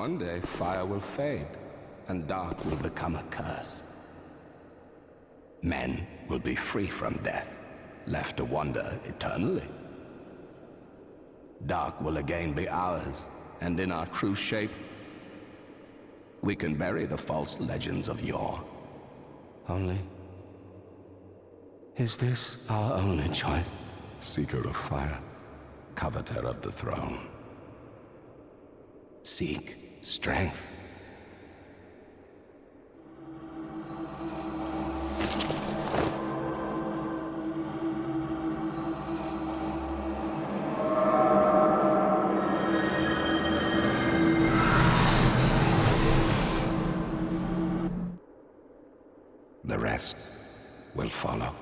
One day, fire will fade, and dark will become a curse. Men will be free from death, left to wander eternally. Dark will again be ours, and in our true shape, we can bury the false legends of yore. Only, is this our only choice? Seeker of fire, coveter of the throne. Seek strength. The rest will follow.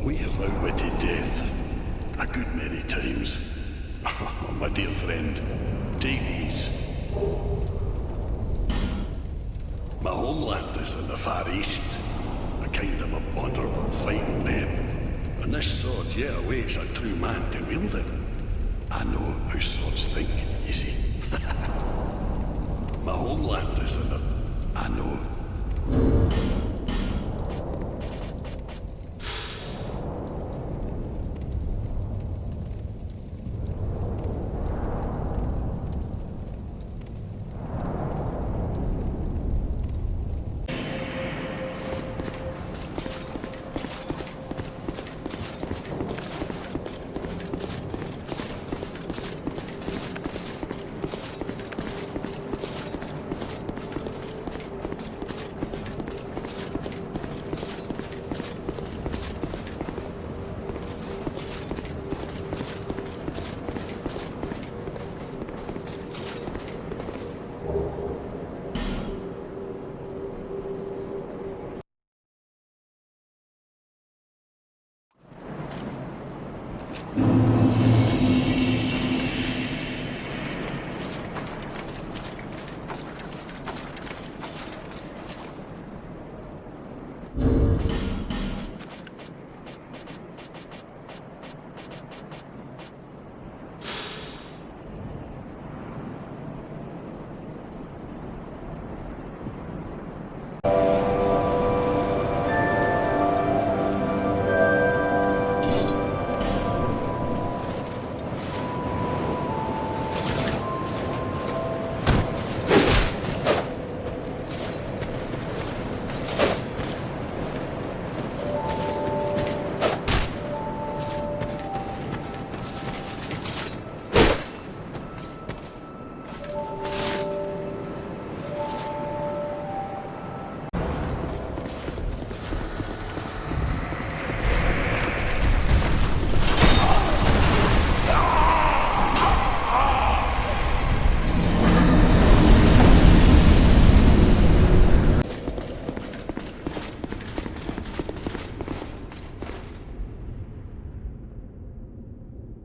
We have outwitted death a good many times. Oh, my dear friend, take these. My homeland is in the Far East, a kingdom of honourable fighting men, and this sword yet awaits a true man to wield it. I know how swords think, you see. My homeland is in the... I know.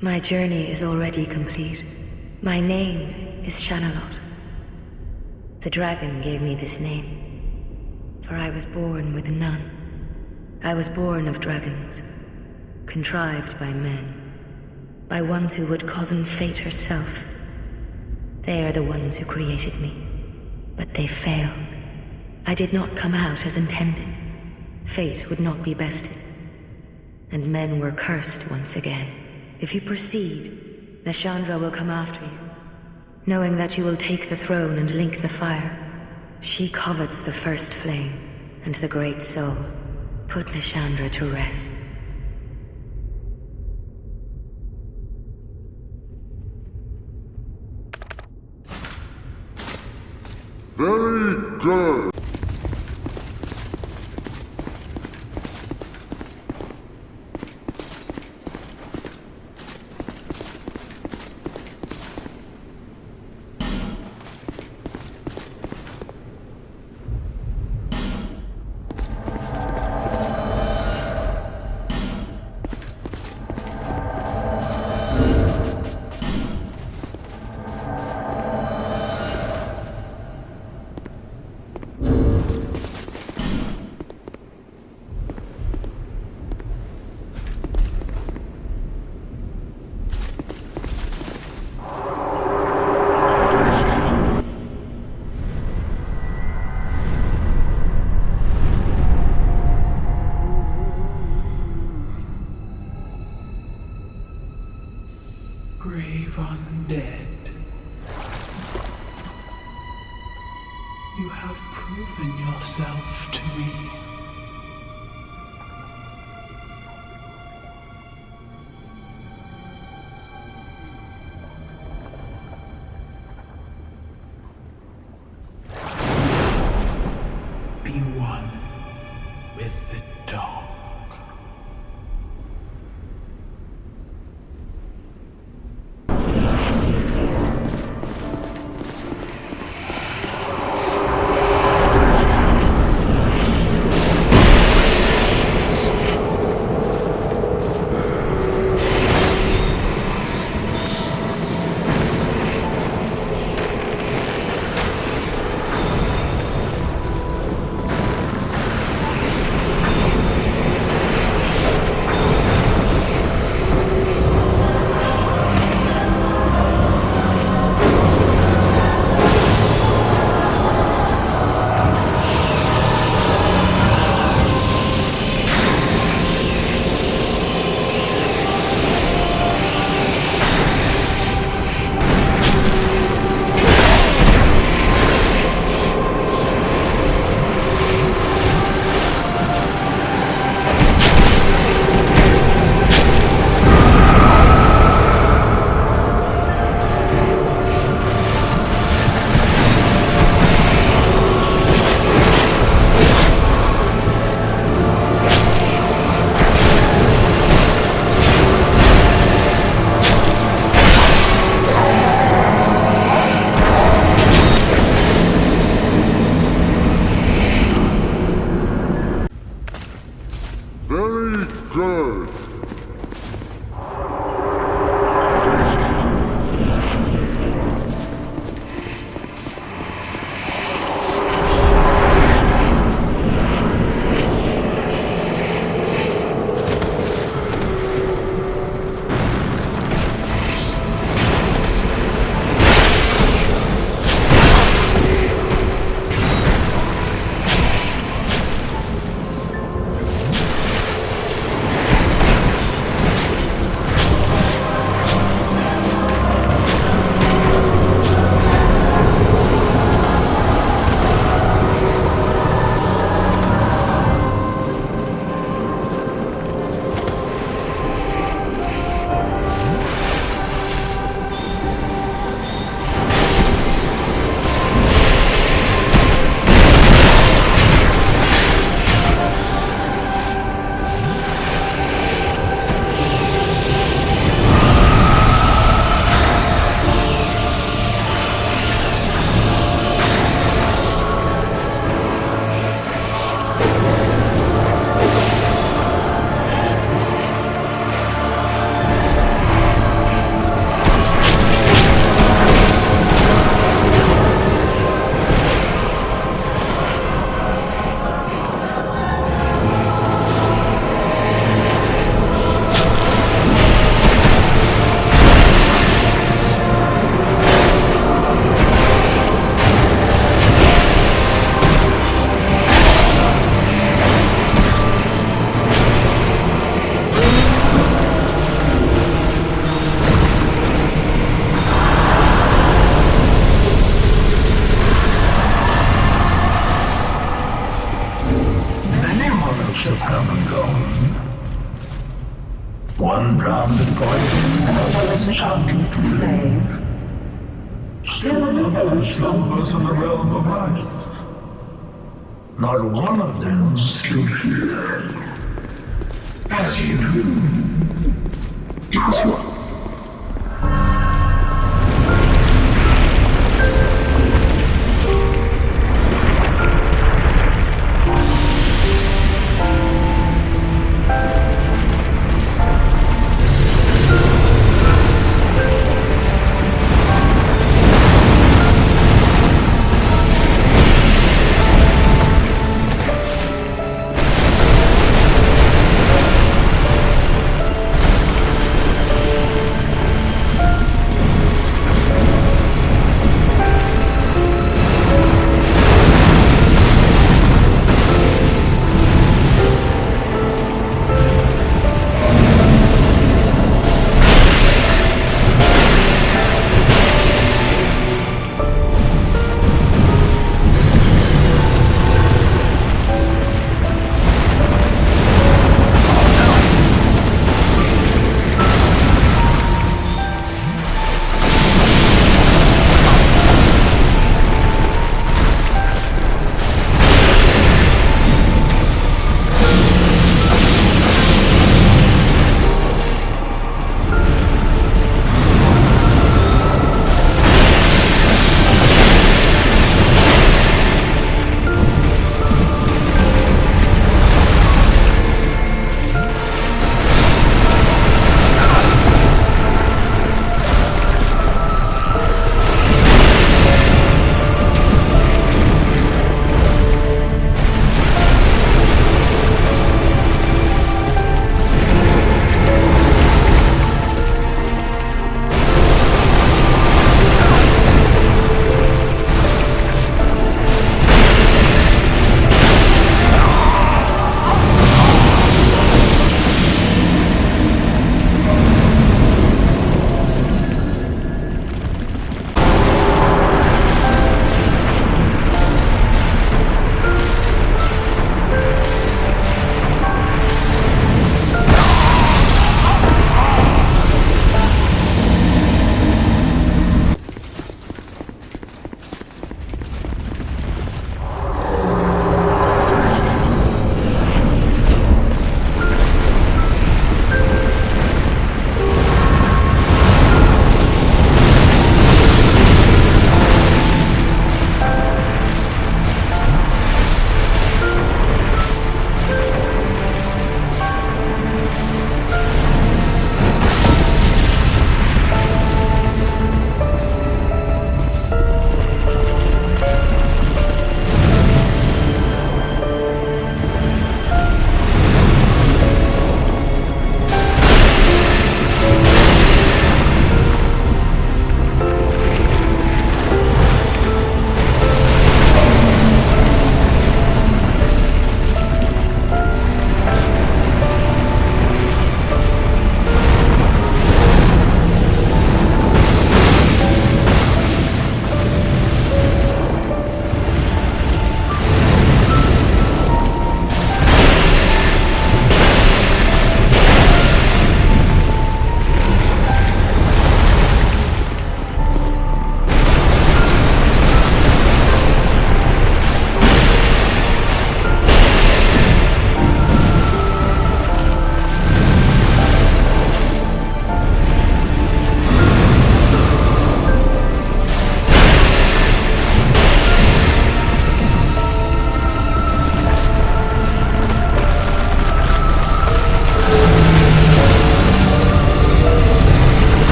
My journey is already complete. My name is Shanalot. The dragon gave me this name, for I was born with none. I was born of dragons, contrived by men, by ones who would cozen fate herself. They are the ones who created me, but they failed. I did not come out as intended. Fate would not be bested, and men were cursed once again. If you proceed, Nashandra will come after you. knowing that you will take the throne and link the fire. She covets the first flame, and the great soul. Put Nishandra to rest. Very good. Brave undead. You have proven yourself to me. Be one with the dark. ships have come and gone. One drowned in poison, another succumbed to flame. Still another slumbers in the realm of ice. Not one of them stood here. As you is what?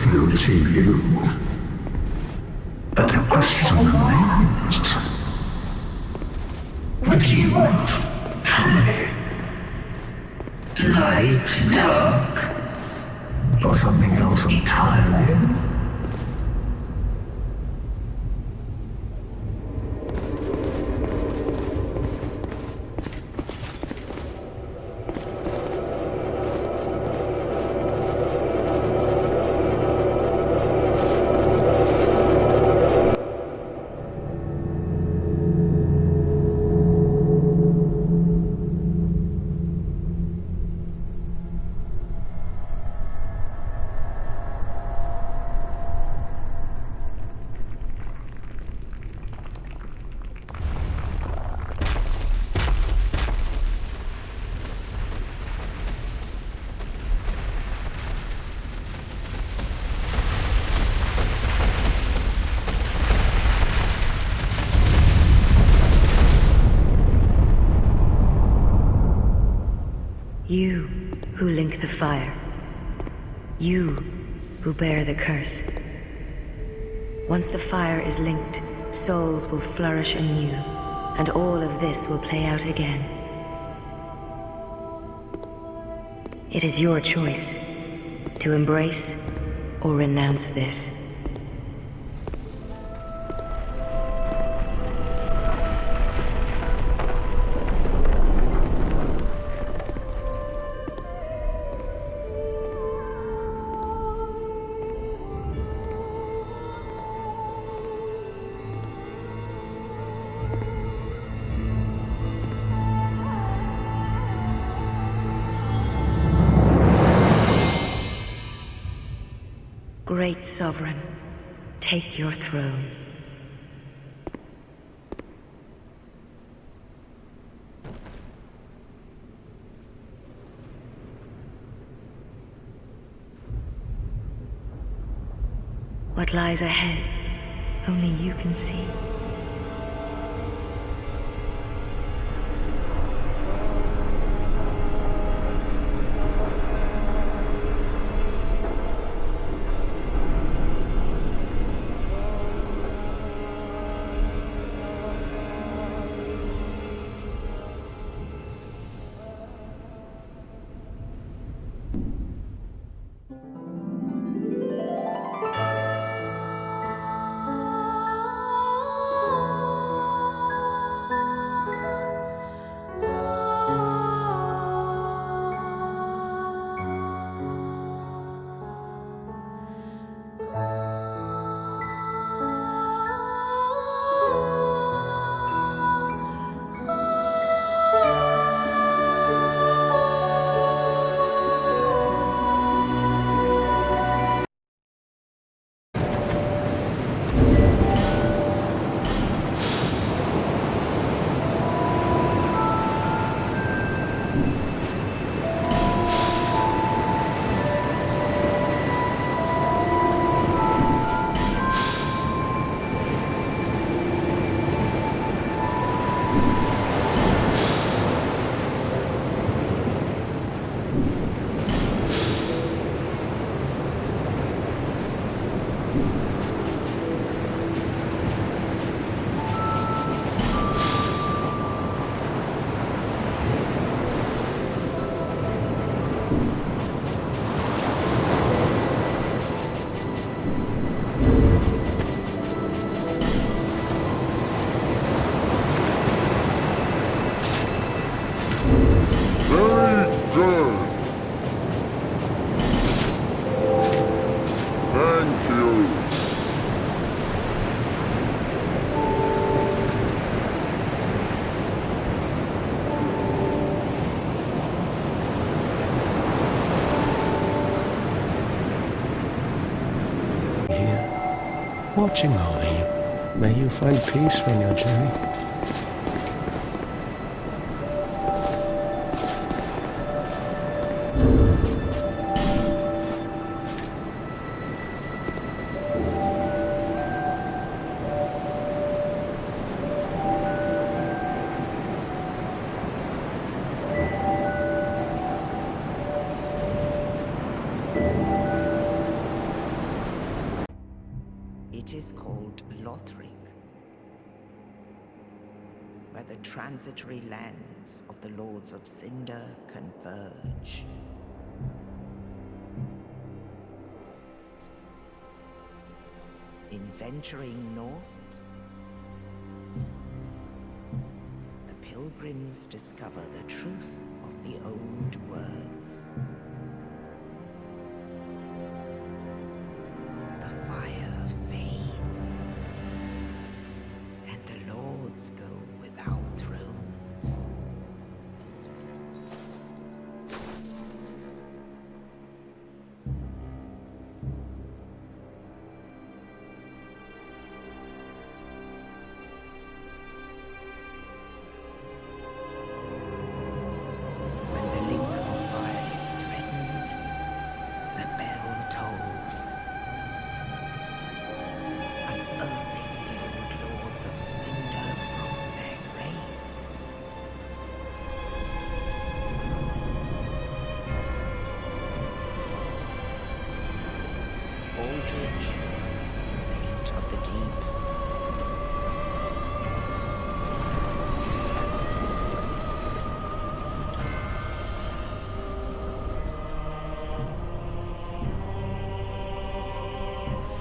refuse you. But the question remains. What do you want? Tell me. Light, dark, or something else entirely? You who link the fire. You who bear the curse. Once the fire is linked, souls will flourish anew, and all of this will play out again. It is your choice to embrace or renounce this. Great Sovereign, take your throne. What lies ahead, only you can see. Watching over you. May you find peace on your journey. It is called Lothric, where the transitory lands of the Lords of Cinder converge. In venturing north, the pilgrims discover the truth of the old words. The fire fades, and the lords go without thrones. When the link of fire is threatened, the bell tolls, unearthing the old lords of Cinder from their graves. Aldrich, saint of the deep,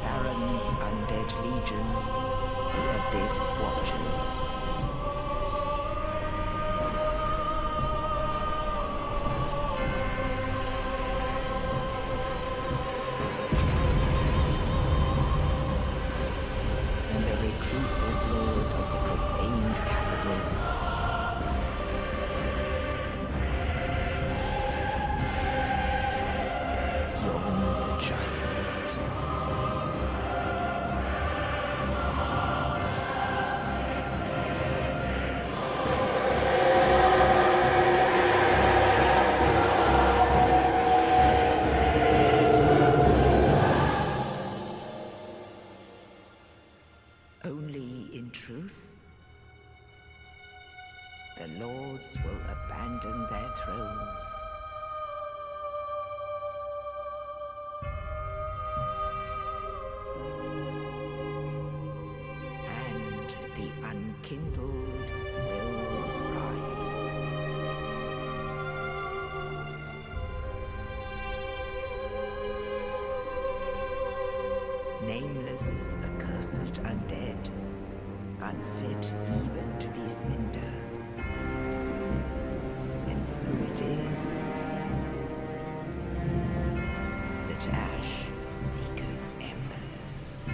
Farron's undead legion, the Abyss Watchers. And the reclusive lord of the profaned capital. Yon the giant. Only in truth, the lords will abandon their thrones. And the unkindled will rise. Nameless, accursed undead, unfit even to be cinder. And so it is that ash seeketh embers.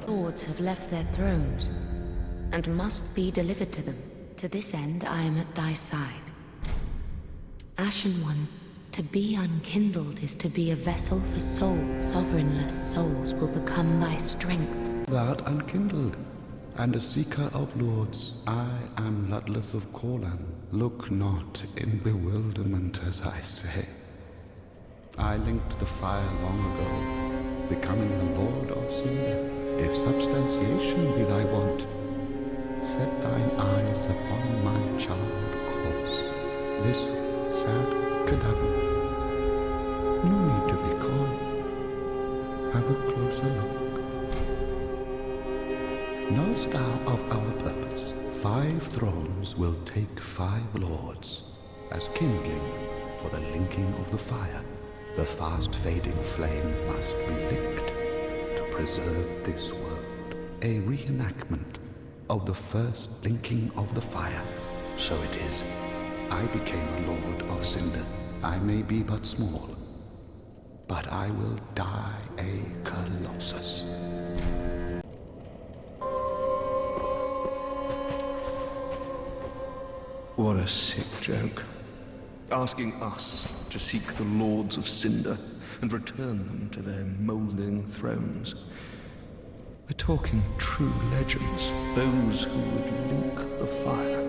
lords have left their thrones, and must be delivered to them. To this end, I am at thy side. Ashen One, to be unkindled is to be a vessel for souls. Sovereignless souls will become thy strength. Thou art unkindled, and a seeker of lords. I am Ludleth of Corlan. Look not in bewilderment as I say. I linked the fire long ago, becoming the Lord of Cinder. If substantiation be thy want, set thine eyes upon my charred corpse, this sad cadaver. No need to be coy. Have a closer look. Knowest thou of our purpose? 5 thrones will take 5 lords, as kindling for the linking of the fire. The fast-fading flame must be licked to preserve this world. A reenactment of the first linking of the fire. So it is. I became a lord of Cinder. I may be but small, but I will die a colossus. What a sick joke. Asking us to seek the lords of Cinder and return them to their moulding thrones. We're talking true legends, those who would link the fire.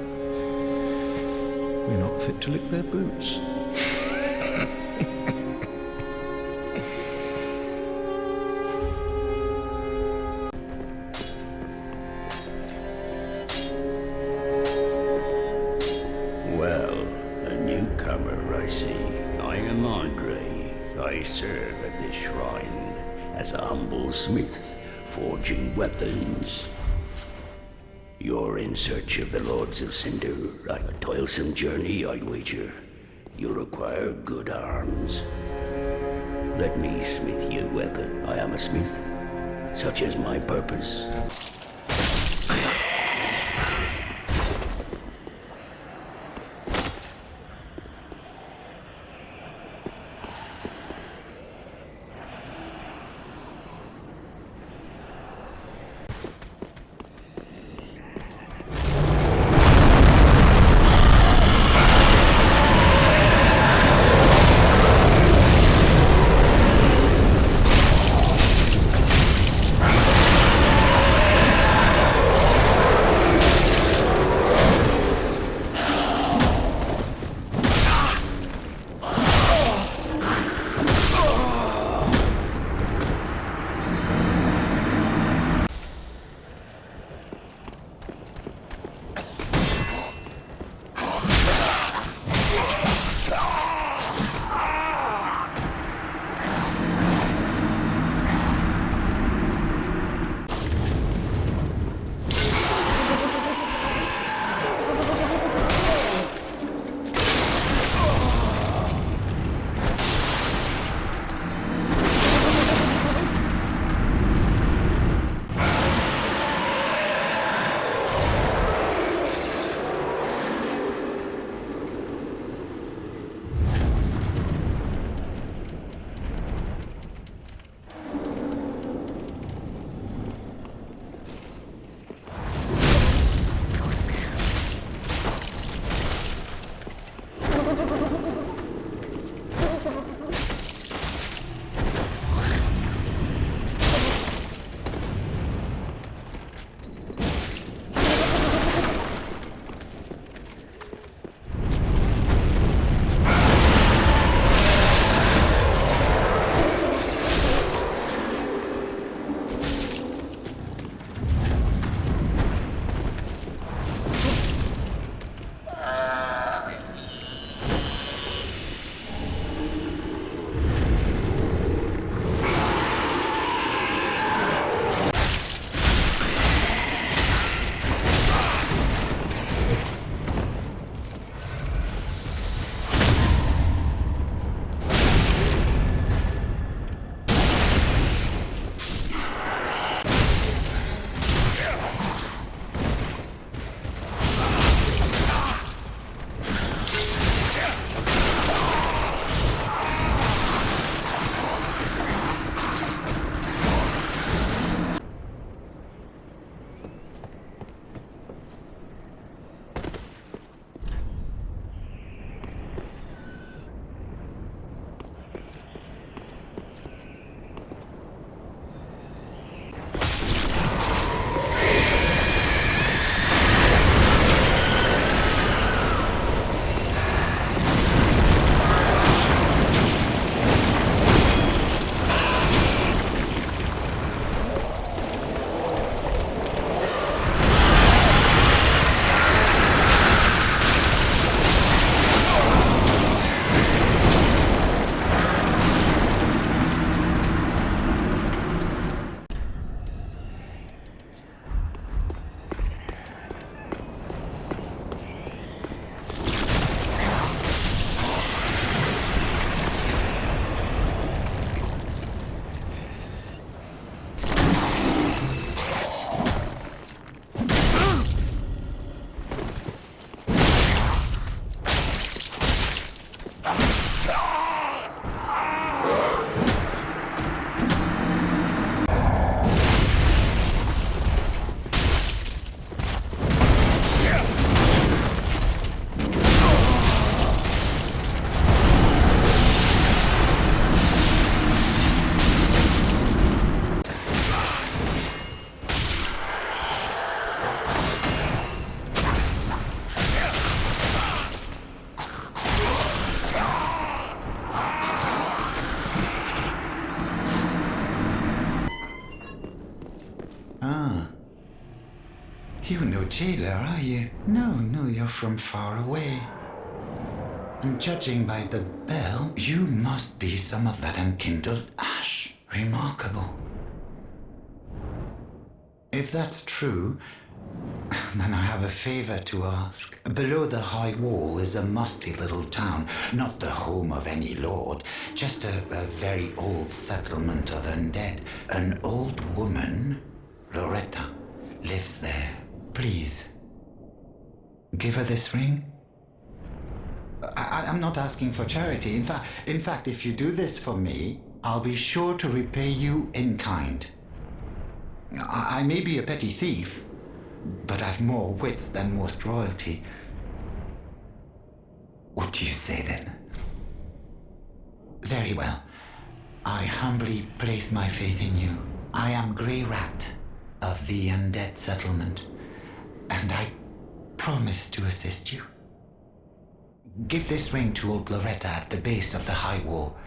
We're not fit to lick their boots. Well, a newcomer, I see. I am Andre. I serve at this shrine as a humble smith, forging weapons. You're in search of the Lords of Cinder. A toilsome journey, I'd wager. You'll require good arms. Let me smith you a weapon. I am a smith. Such is my purpose. You're no jailer, are you? No, you're from far away. And judging by the bell, you must be some of that unkindled ash. Remarkable. If that's true, then I have a favor to ask. Below the high wall is a musty little town, not the home of any lord, just a very old settlement of undead. An old woman, Loretta, lives there. Please, give her this ring. I'm not asking for charity. In fact, if you do this for me, I'll be sure to repay you in kind. I may be a petty thief, but I've more wits than most royalty. What do you say then? Very well. I humbly place my faith in you. I am Grey Rat of the Undead Settlement, and I promise to assist you. Give this ring to old Loretta at the base of the high wall.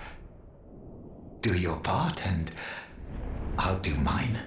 Do your part, and I'll do mine.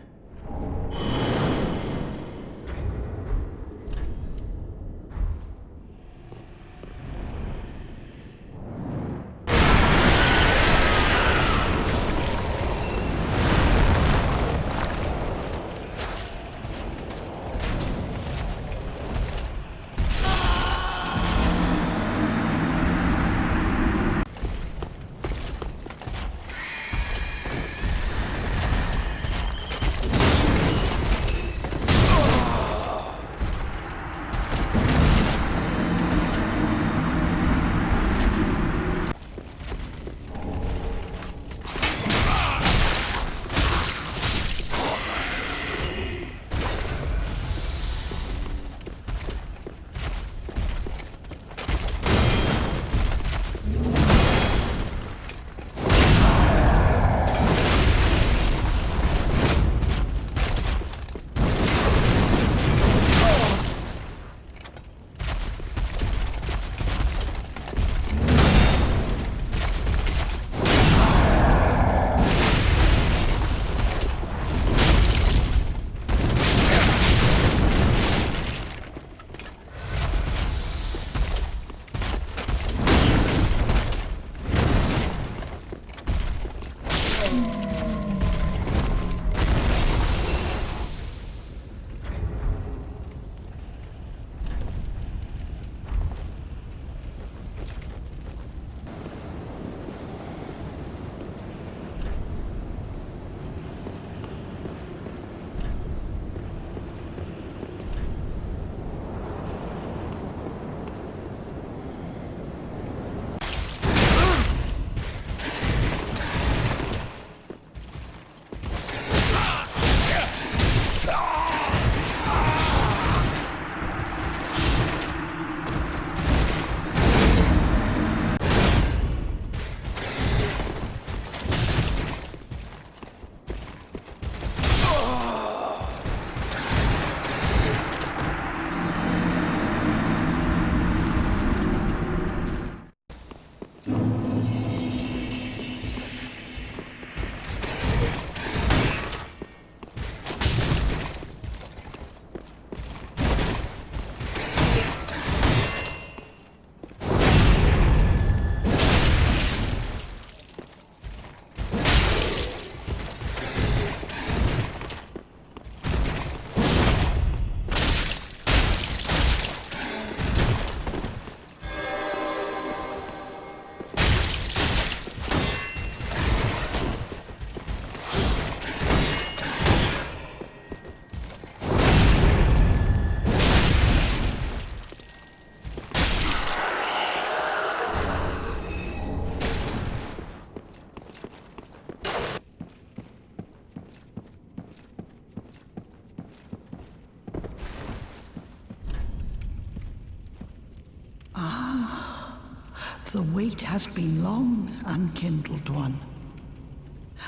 The wait has been long, unkindled one.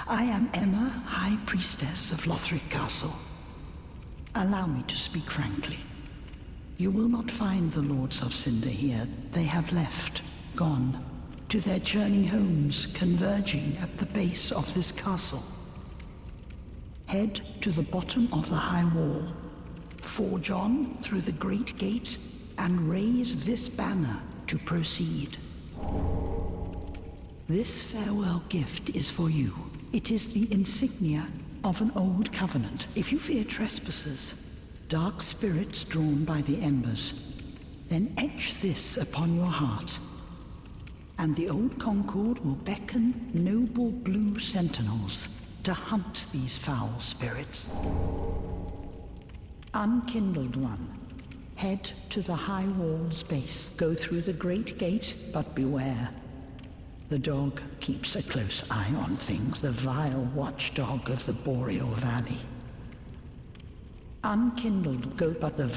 I am Emma, High Priestess of Lothric Castle. Allow me to speak frankly. You will not find the Lords of Cinder here. They have left, gone, to their churning homes converging at the base of this castle. Head to the bottom of the high wall. Forge on through the great gate and raise this banner to proceed. This farewell gift is for you. It is the insignia of an old covenant. If you fear trespassers, dark spirits drawn by the embers, then etch this upon your heart, and the old Concord will beckon noble blue sentinels to hunt these foul spirits. Unkindled one, head to the high wall's base. Go through the great gate, but beware. The dog keeps a close eye on things, the vile watchdog of the Boreal Valley. Unkindled, go but the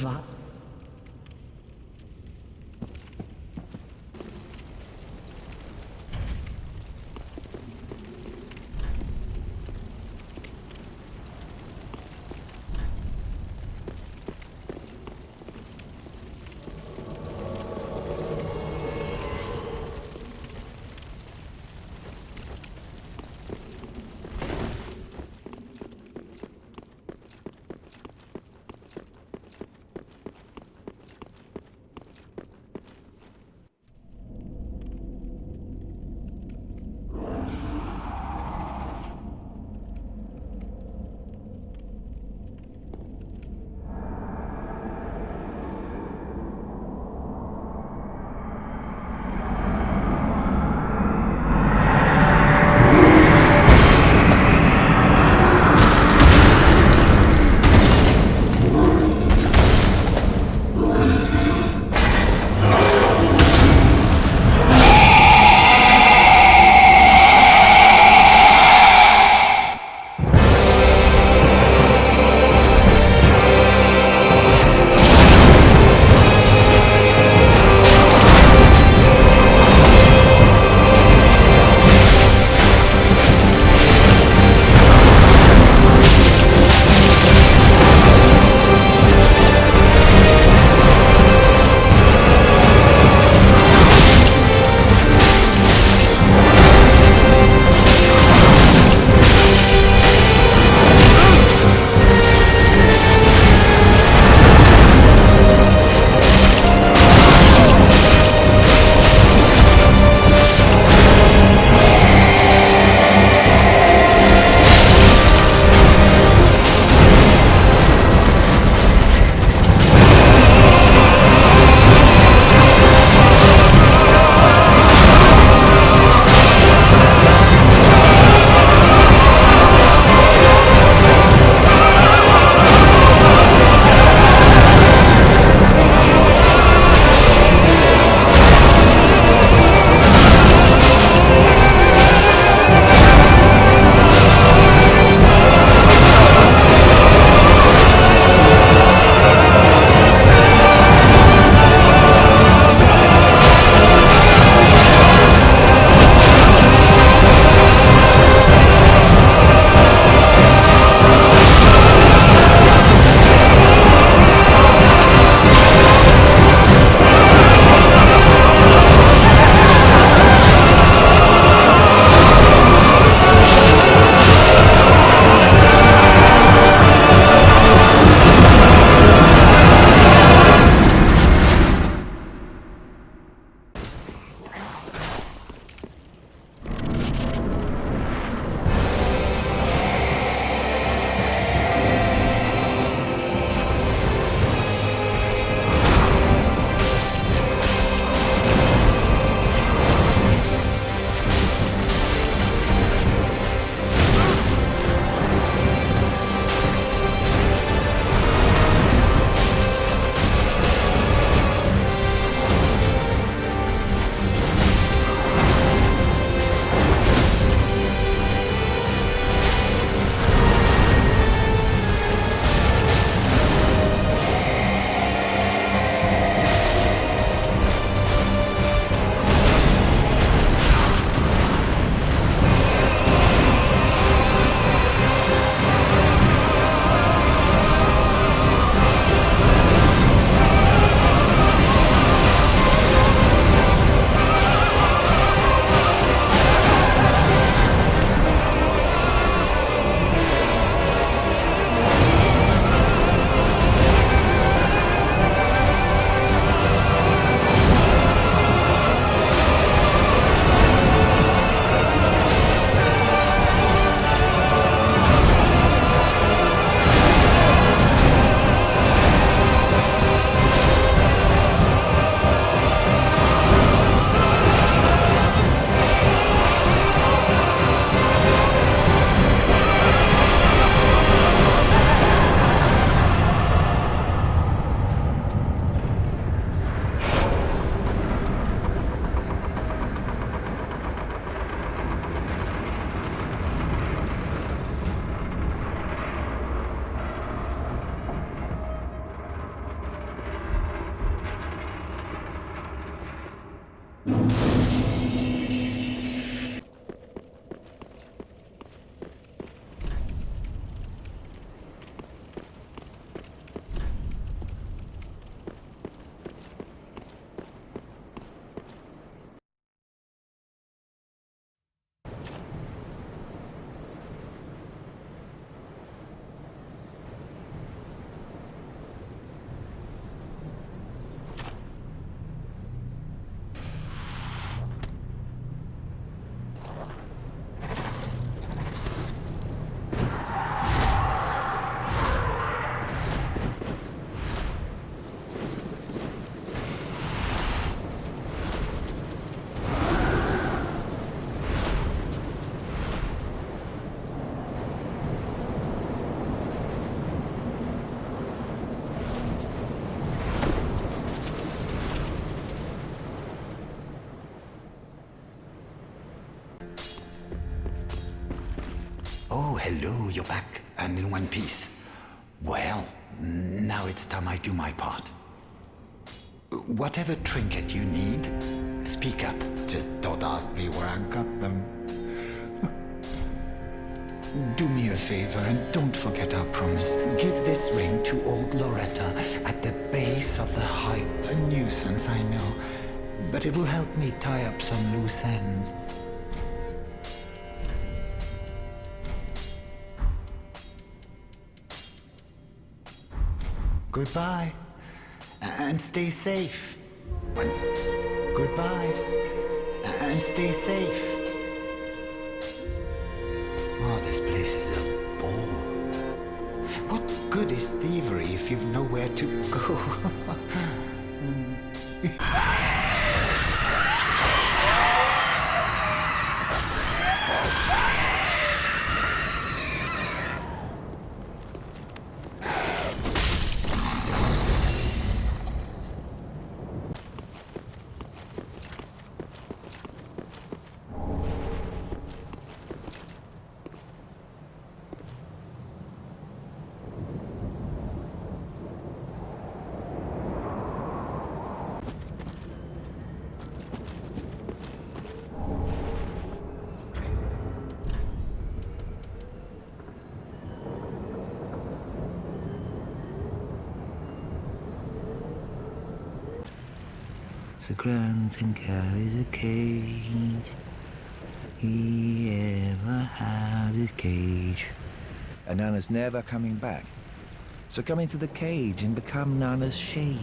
hello, you're back, and in one piece. Well, now it's time I do my part. Whatever trinket you need, speak up. Just don't ask me where I got them. Do me a favor and don't forget our promise. Give this ring to old Loretta at the base of the height. A nuisance, I know, but it will help me tie up some loose ends. Goodbye, and stay safe. Goodbye, and stay safe. Oh, this place is a bore. What good is thievery if you've nowhere to go? The grunting carries a cage. He ever has his cage. And Nana's never coming back. So come into the cage and become Nana's shade.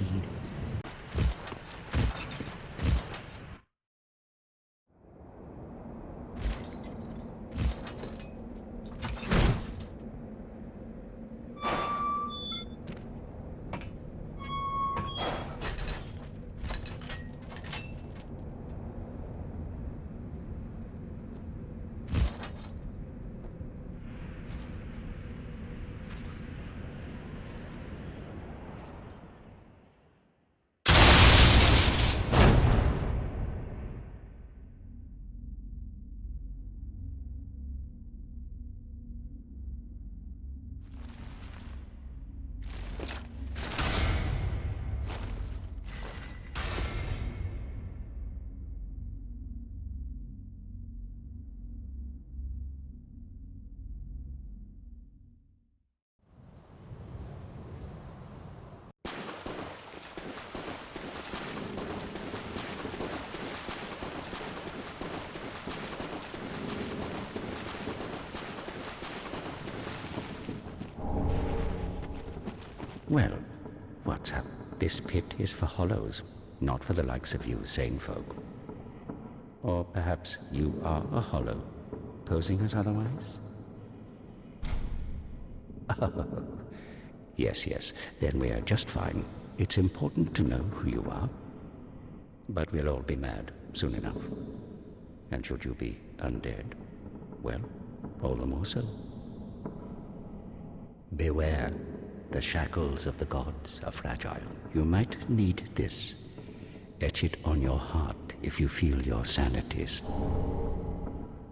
Well, what's up? This pit is for hollows, not for the likes of you sane folk. Or perhaps you are a hollow, posing as otherwise? Oh, yes, then we are just fine. It's important to know who you are. But we'll all be mad soon enough. And should you be undead, well, all the more so. Beware. The shackles of the gods are fragile. You might need this. Etch it on your heart if you feel your sanities.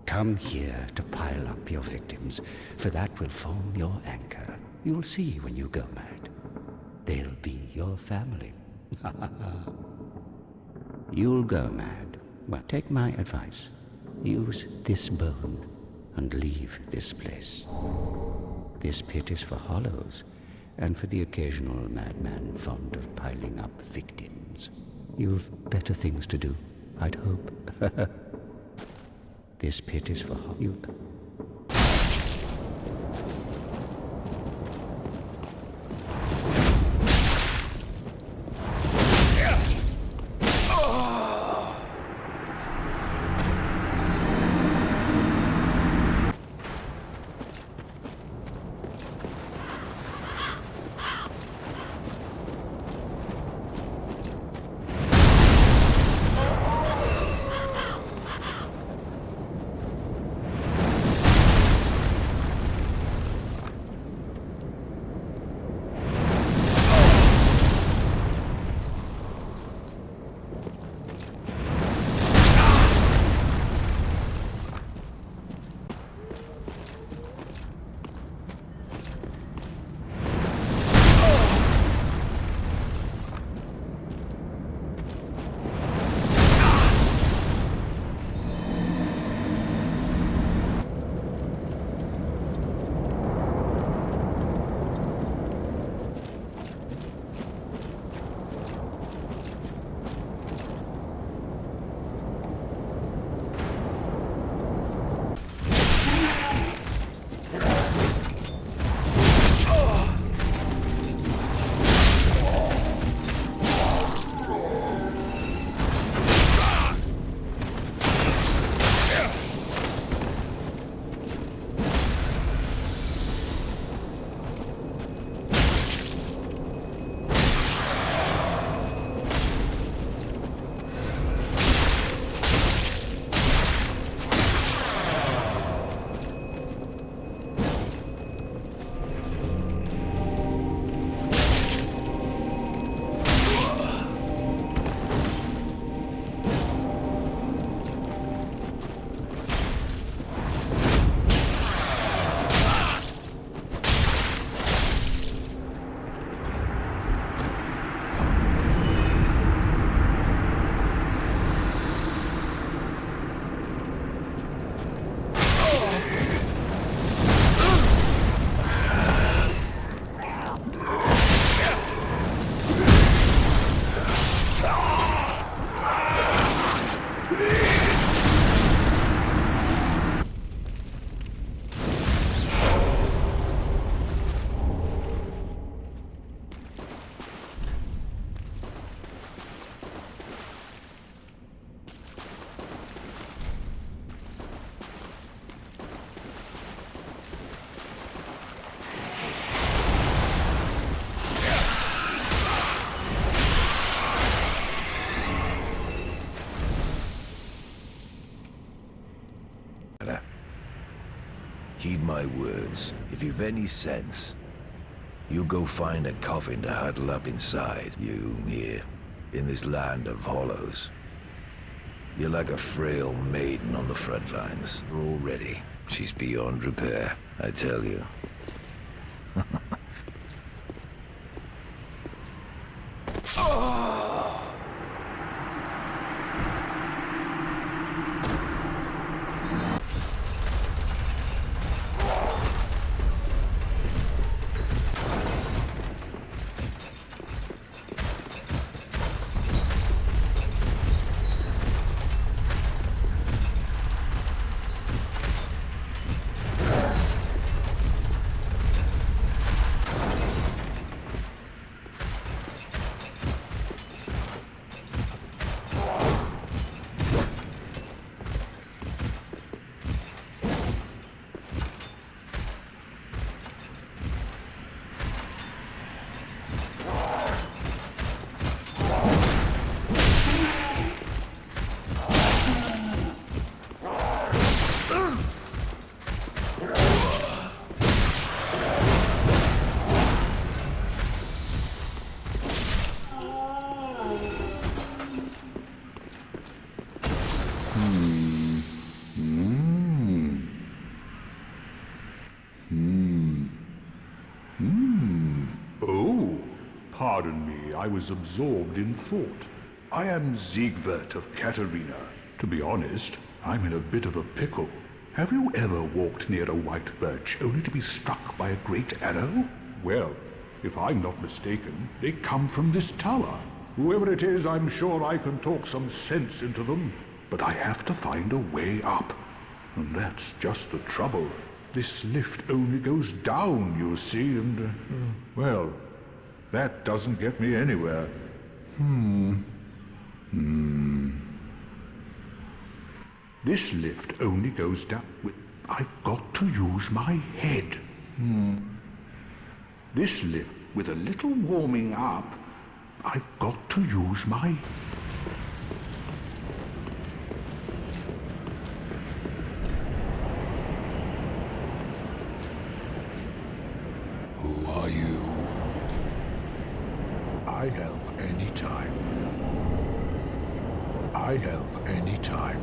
Come here to pile up your victims, for that will form your anchor. You'll see when you go mad. They'll be your family. You'll go mad. Well, take my advice. Use this bone and leave this place. This pit is for hollows, and for the occasional madman fond of piling up victims. You've better things to do, I'd hope. This pit is for you. matter. Heed my words. If you've any sense, you go find a coffin to huddle up inside. You, here, in this land of hollows. You're like a frail maiden on the front lines. Already, she's beyond repair, I tell you. Oh, pardon me, I was absorbed in thought. I am Siegwart of Katarina. To be honest, I'm in a bit of a pickle. Have you ever walked near a white birch only to be struck by a great arrow? Well, if I'm not mistaken, they come from this tower. Whoever it is, I'm sure I can talk some sense into them. But I have to find a way up. And that's just the trouble. This lift only goes down, you see, and, well, that doesn't get me anywhere. This lift only goes down I've got to use my head. This lift, with a little warming up, I've got to use my... Who are you? I help anytime. I help anytime.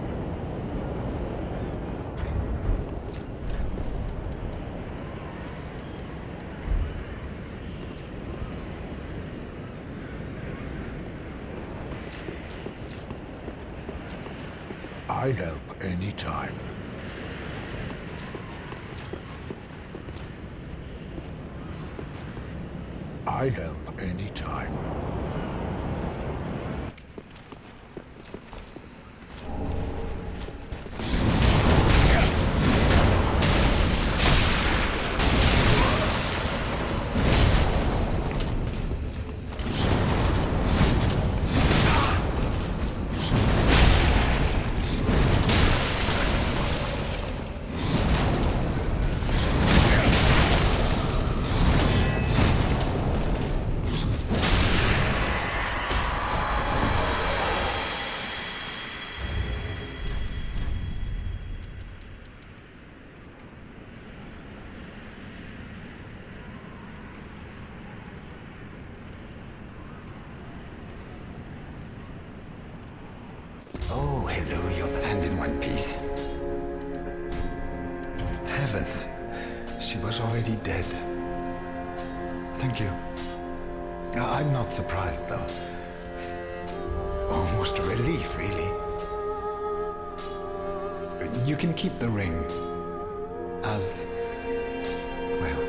I help anytime. I help anytime. Oh, hello, your hand in one piece. Heavens, she was already dead. Thank you. I'm not surprised, though. Almost a relief, really. You can keep the ring as, well,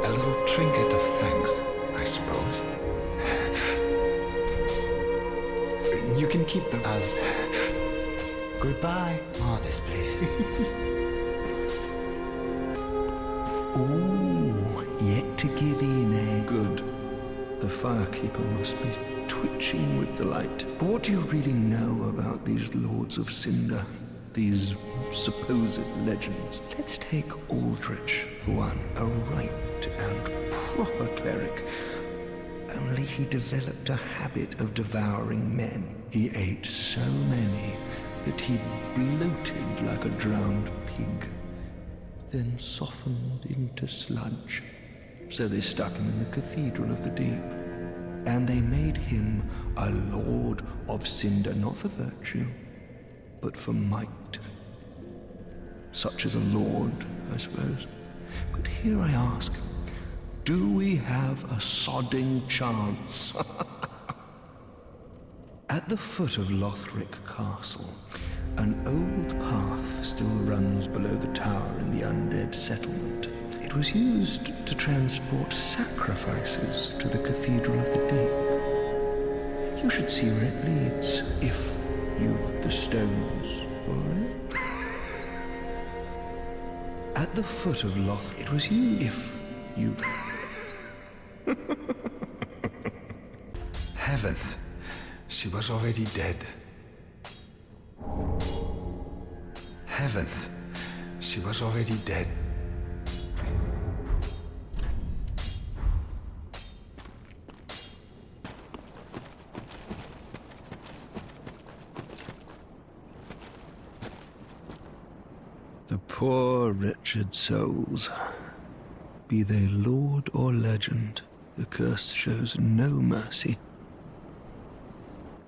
a little trinket of thanks, I suppose. You can keep them as... Goodbye. Oh, this place. Ooh, yet to give in, eh? Good. The firekeeper must be twitching with delight. But what do you really know about these Lords of Cinder? These supposed legends? Let's take Aldrich, for one. A right and proper cleric. Only he developed a habit of devouring men. He ate so many that he bloated like a drowned pig, then softened into sludge. So they stuck him in the Cathedral of the Deep, and they made him a Lord of Cinder, not for virtue, but for might. Such as a lord, I suppose. But here I ask, do we have a sodding chance? At the foot of Lothric Castle, an old path still runs below the tower in the undead settlement. It was used to transport sacrifices to the Cathedral of the Deep. You should see where it leads, if you've the stones for it. At the foot of Lothric, it was used, if you... Heavens, she was already dead. Heavens, she was already dead. The poor wretched souls. Be they lord or legend, the curse shows no mercy.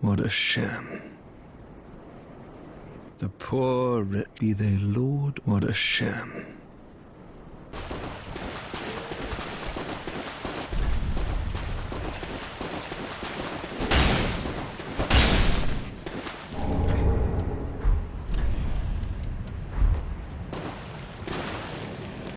What a sham. The poor be they lord, what a sham.